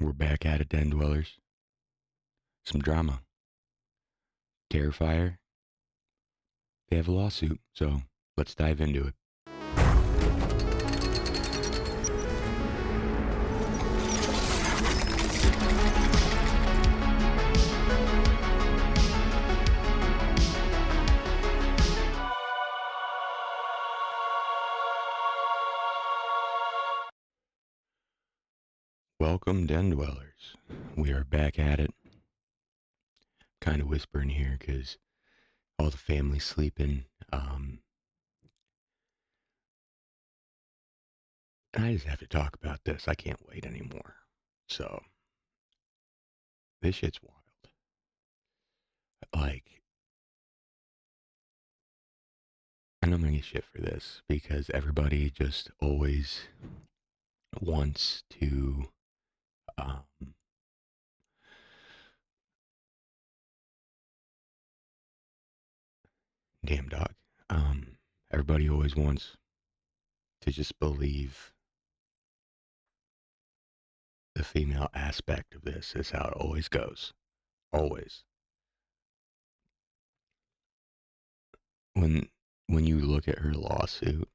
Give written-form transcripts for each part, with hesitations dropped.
We're back at it, Den Dwellers. Some drama. Terrifier, they have a lawsuit, so let's dive into it. Welcome, Den Dwellers. We are back at it. Kind of whispering here because all the family's sleeping. I just have to talk about this. I can't wait anymore. So, this shit's wild. Like, I know I'm gonna get shit for this because everybody just always wants to, um, damn dog. Everybody always wants to just believe the female aspect of this is how it always goes. Always. When when you look at her lawsuit,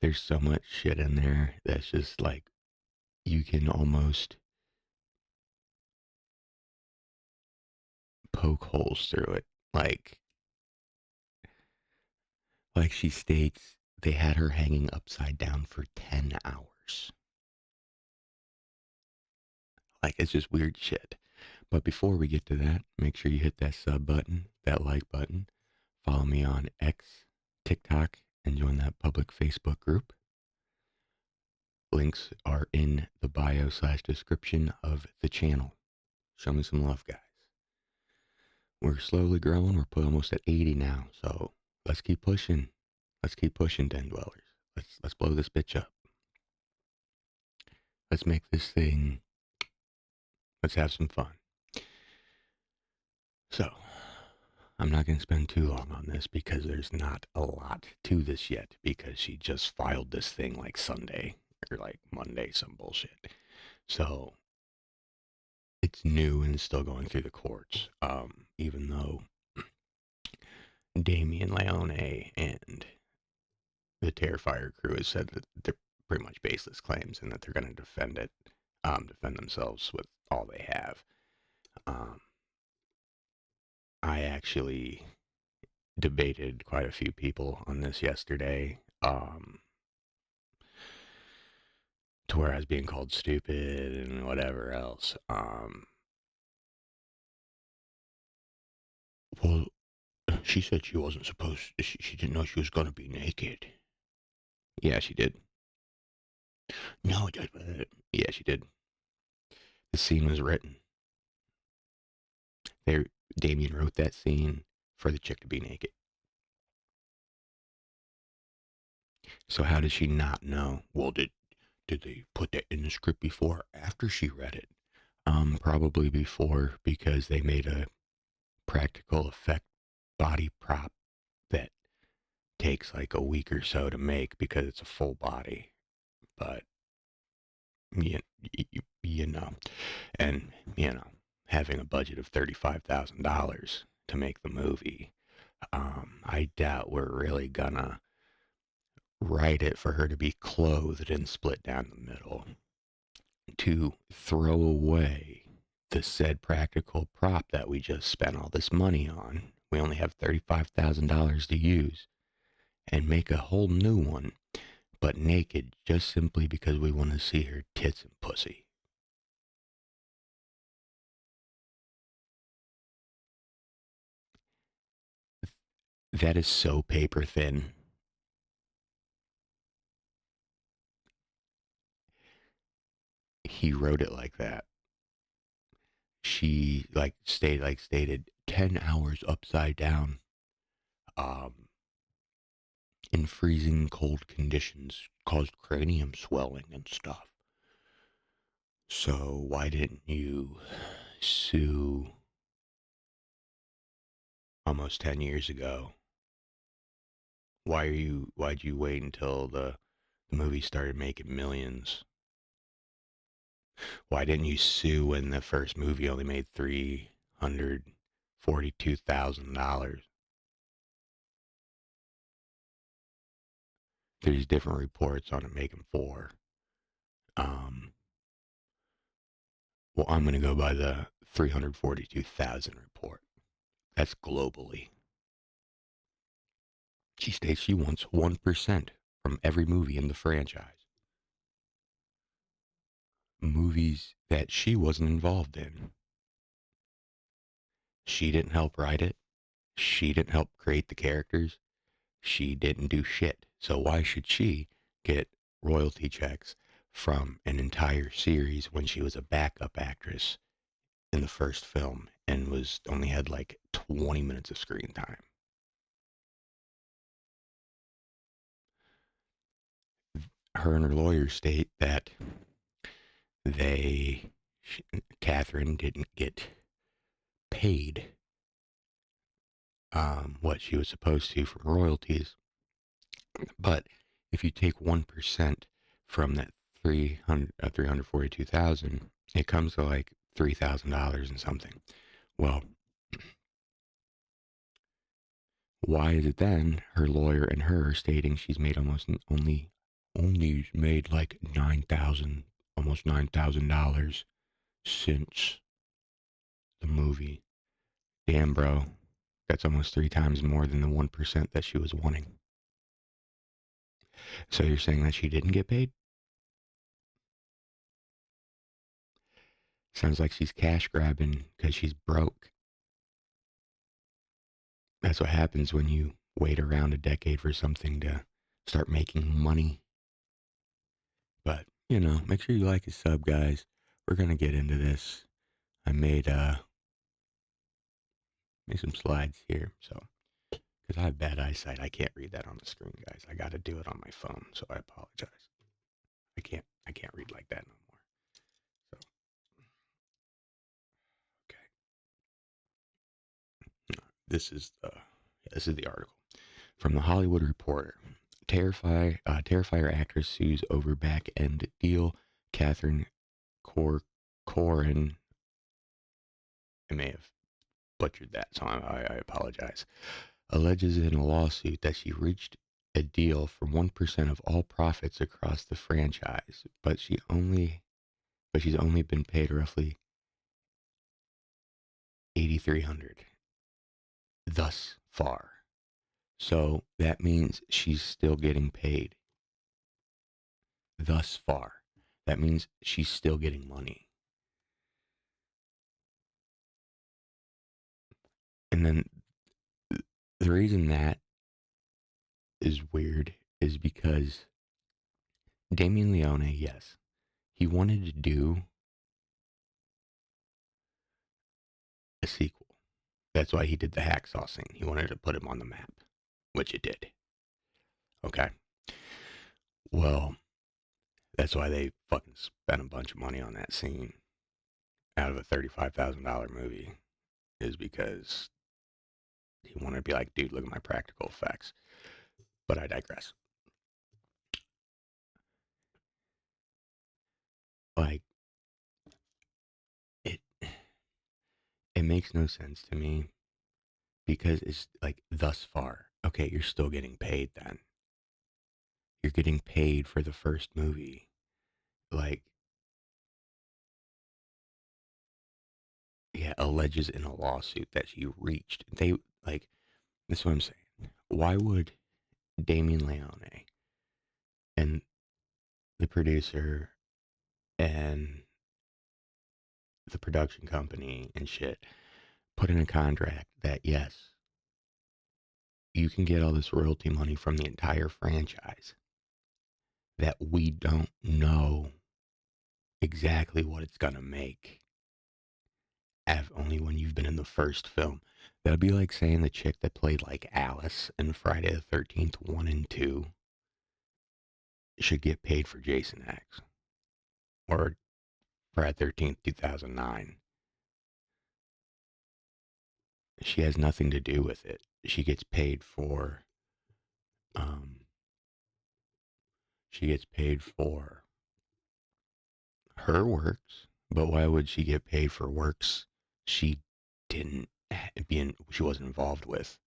there's so much shit in there that's just like you can almost poke holes through it. Like she states they had her hanging upside down for 10 hours. Like it's just weird shit. But before we get to that, make sure you hit that sub button, that like button. Follow me on X, TikTok, and join that public Facebook group. Links are in the bio/description of the channel. Show me some love, guys. We're slowly growing. We're almost at 80 now, so let's keep pushing. Let's keep pushing, Den Dwellers. Let's blow this bitch up. Let's make this thing. Let's have some fun. So, I'm not going to spend too long on this because there's not a lot to this yet because she just filed this thing like Sunday or like Monday, some bullshit. So, it's new and it's still going through the courts. Even though Damien Leone and the Terrifier crew has said that they're pretty much baseless claims and that they're going to defend themselves with all they have. I actually debated quite a few people on this yesterday, to where I was being called stupid and whatever else. Well, she said she wasn't supposed to, she didn't know she was going to be naked. Yeah, she did. No, yeah, she did. The scene was written. Damien wrote that scene for the chick to be naked. So how does she not know? Well, did they put that in the script before or after she read it? Probably before because they made a practical effect body prop that takes like a week or so to make because it's a full body. But you, you know, and having a budget of $35,000 to make the movie, I doubt we're really gonna write it for her to be clothed and split down the middle. To throw away the said practical prop that we just spent all this money on. We only have $35,000 to use and make a whole new one, but naked just simply because we want to see her tits and pussy. That is so paper thin. He wrote it like that. She stated 10 hours upside down, um, in freezing cold conditions caused cranium swelling and stuff. So why didn't you sue almost 10 years ago? Why'd you wait until the movie started making millions Why didn't you sue when the first movie only made $342,000? There's different reports on it making four. Um, well, I'm going to go by the 342,000 report. That's globally. She states she wants 1% from every movie in the franchise. Movies that she wasn't involved in. She didn't help write it. She didn't help create the characters. She didn't do shit. So why should she get royalty checks from an entire series when she was a backup actress in the first film and was only had like 20 minutes of screen time? Her and her lawyers state that they, Catherine didn't get paid what she was supposed to from royalties. But if you take 1% from that 342,000, it comes to like $3,000 and something. Well, why is it then her lawyer and her stating she's made only made like 9,000, almost $9,000 since the movie? Damn, bro, that's almost three times more than the 1% that she was wanting. So you're saying that she didn't get paid? Sounds like she's cash grabbing because she's broke. That's what happens when you wait around a decade for something to start making money. But, make sure you like and sub, guys. We're going to get into this. I made some slides here. So, because I have bad eyesight, I can't read that on the screen, guys. I got to do it on my phone. So I apologize. I can't read like that no more. So, okay. This is the article from the Hollywood Reporter. Terrifier actress sues over back end deal. Catherine Corin. I may have butchered that, so I apologize. Alleges in a lawsuit that she reached a deal for 1% of all profits across the franchise, but she's only been paid roughly 8,300 thus far. So that means she's still getting paid thus far. That means she's still getting money. And then the reason that is weird is because Damien Leone, yes, he wanted to do a sequel. That's why he did the hacksaw scene. He wanted to put him on the map, which it did. Okay. Well, that's why they fucking spent a bunch of money on that scene out of a $35,000 movie, is because he wanted to be like, dude, look at my practical effects. But I digress. Like, it it makes no sense to me because it's like thus far. Okay, you're still getting paid then. You're getting paid for the first movie. Like, yeah, alleges in a lawsuit that she reached. That's what I'm saying. Why would Damien Leone and the producer and the production company and shit put in a contract that, yes, you can get all this royalty money from the entire franchise, that we don't know exactly what it's going to make, only when you've been in the first film? That'd be like saying the chick that played like Alice in Friday the 13th 1 and 2 should get paid for Jason X or Friday 13th 2009. She has nothing to do with it. She gets paid for um she gets paid for her works, but why would she get paid for works she didn't she wasn't involved with?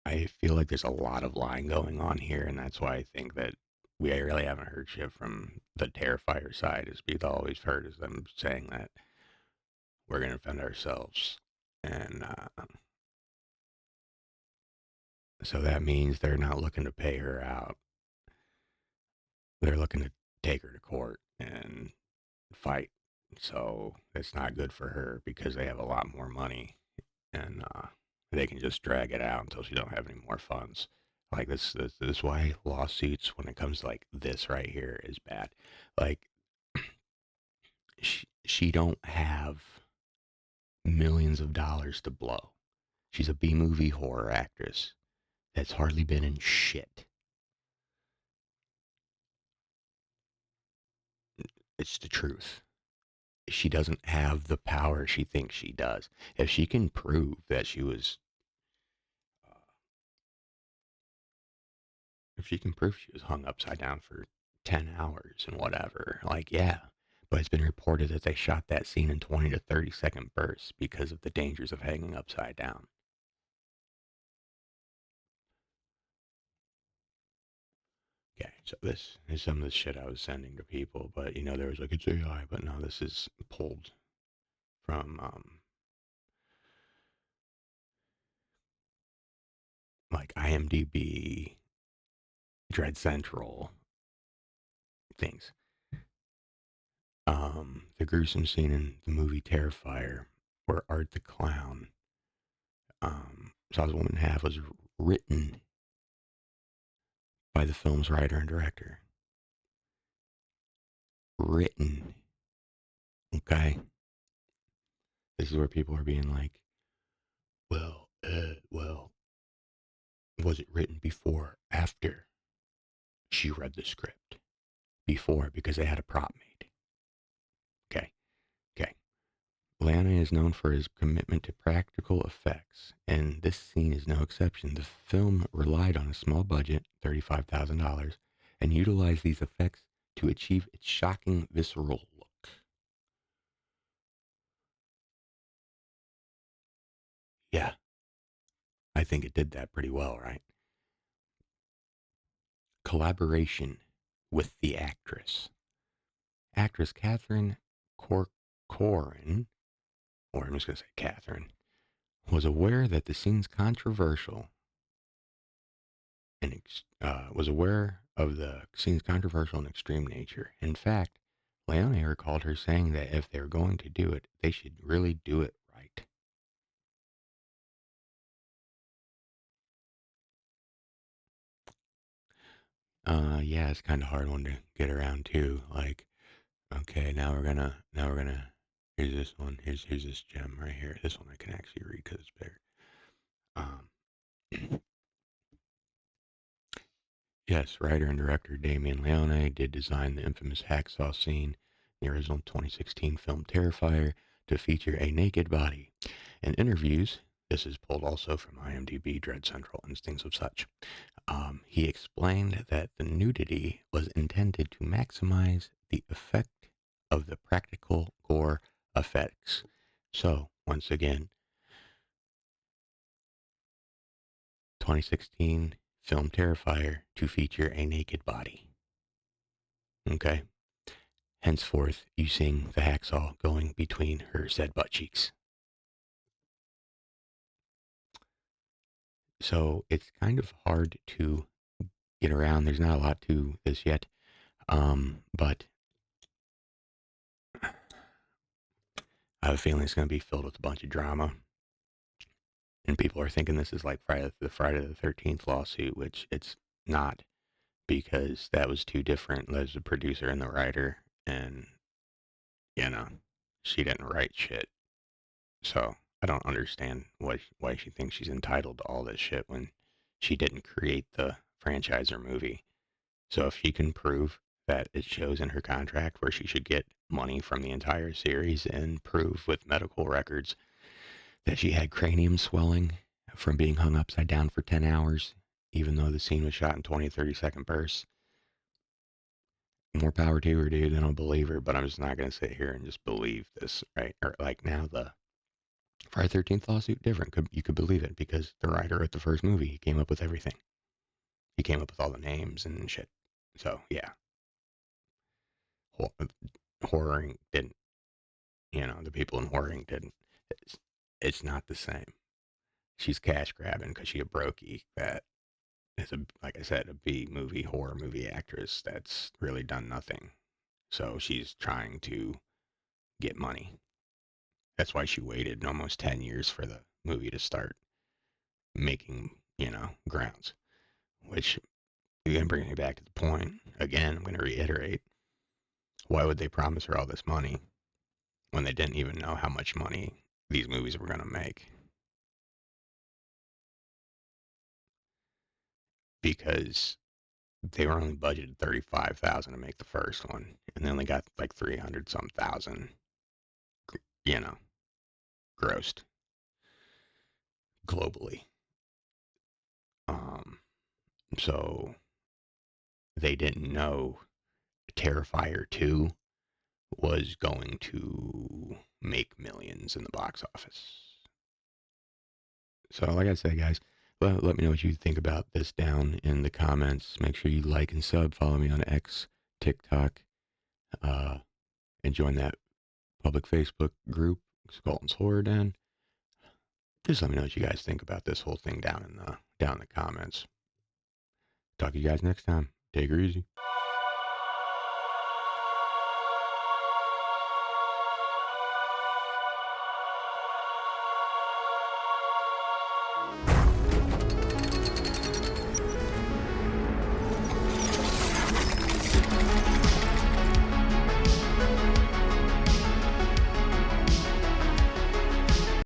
I feel like there's a lot of lying going on here, and that's why I think that we really haven't heard shit from the Terrifier side. Is we've always heard is them saying that we're going to defend ourselves, and so that means they're not looking to pay her out. They're looking to take her to court and fight. So it's not good for her because they have a lot more money, and they can just drag it out until she don't have any more funds. Like this is why lawsuits, when it comes to like this right here, is bad. Like she don't have millions of dollars to blow. She's a B movie horror actress that's hardly been in shit. It's the truth. She doesn't have the power she thinks she does. If she can prove that she was, if she can prove she was hung upside down for 10 hours and whatever, like, yeah. But it's been reported that they shot that scene in 20 to 30-second bursts because of the dangers of hanging upside down. Okay, so this is some of the shit I was sending to people, but there was like, it's AI, but no, this is pulled from like IMDb, Dread Central things. The gruesome scene in the movie Terrifier, where Art the Clown saw his woman half, was written by the film's writer and director. Written. Okay? This is where people are being like, well, was it written before, after she read the script? Before, because they had a prop made. Okay? Okay. Leone is known for his commitment to practical effects, and this scene is no exception. The film relied on a small budget, $35,000, and utilized these effects to achieve its shocking, visceral look. Yeah, I think it did that pretty well, right? Collaboration with the actress. Actress Catherine Corcoran, or I'm just going to say Catherine, was aware that the scene's controversial and was aware of the scene's controversial and extreme nature. In fact, Leone recalled her saying that if they're going to do it, they should really do it right. Yeah, it's kind of hard one to get around too. Like, okay, now we're gonna. Here's this one. Here's this gem right here. This one I can actually read because it's bigger. Um, Yes, writer and director Damien Leone did design the infamous hacksaw scene in the original 2016 film Terrifier to feature a naked body. In interviews, this is pulled also from IMDb, Dread Central, and things of such. He explained that the nudity was intended to maximize the effect of the practical gore effects. So, once again, 2016 film Terrifier to feature a naked body. Okay? Henceforth, you sing the hacksaw going between her said butt cheeks. So it's kind of hard to get around. There's not a lot to this yet. But I have a feeling it's going to be filled with a bunch of drama. And people are thinking this is like Friday the 13th lawsuit, which it's not, because that was two different. There's the producer and the writer. And, you know, she didn't write shit. So I don't understand why she thinks she's entitled to all this shit when she didn't create the franchise or movie. So if she can prove that it shows in her contract where she should get money from the entire series, and prove with medical records that she had cranium swelling from being hung upside down for 10 hours, even though the scene was shot in 20, 30-second bursts, more power to her, dude. Then I'll believe her. But I'm just not gonna sit here and just believe this, right? Or like now the Friday 13th lawsuit, different. You could believe it because the writer at the first movie, he came up with everything. He came up with all the names and shit. So yeah, Horror Inc. didn't. The people in Horror Inc. didn't. It's not the same. She's cash grabbing because she a brokey that is like I said, a B movie horror movie actress that's really done nothing. So she's trying to get money. That's why she waited almost 10 years for the movie to start making, grounds. Which, again, brings me back to the point. Again, I'm going to reiterate, why would they promise her all this money when they didn't even know how much money these movies were going to make? Because they were only budgeted 35,000 to make the first one, and they only got like 300 some thousand, you know, grossed globally. Um, so they didn't know Terrifier 2 was going to make millions in the box office. So, like I said, guys, let me know what you think about this down in the comments. Make sure you like and sub. Follow me on X, TikTok, uh, and join that public Facebook group, Skulton's Horror Den. Just let me know what you guys think about this whole thing down in the comments. Talk to you guys next time. Take her easy.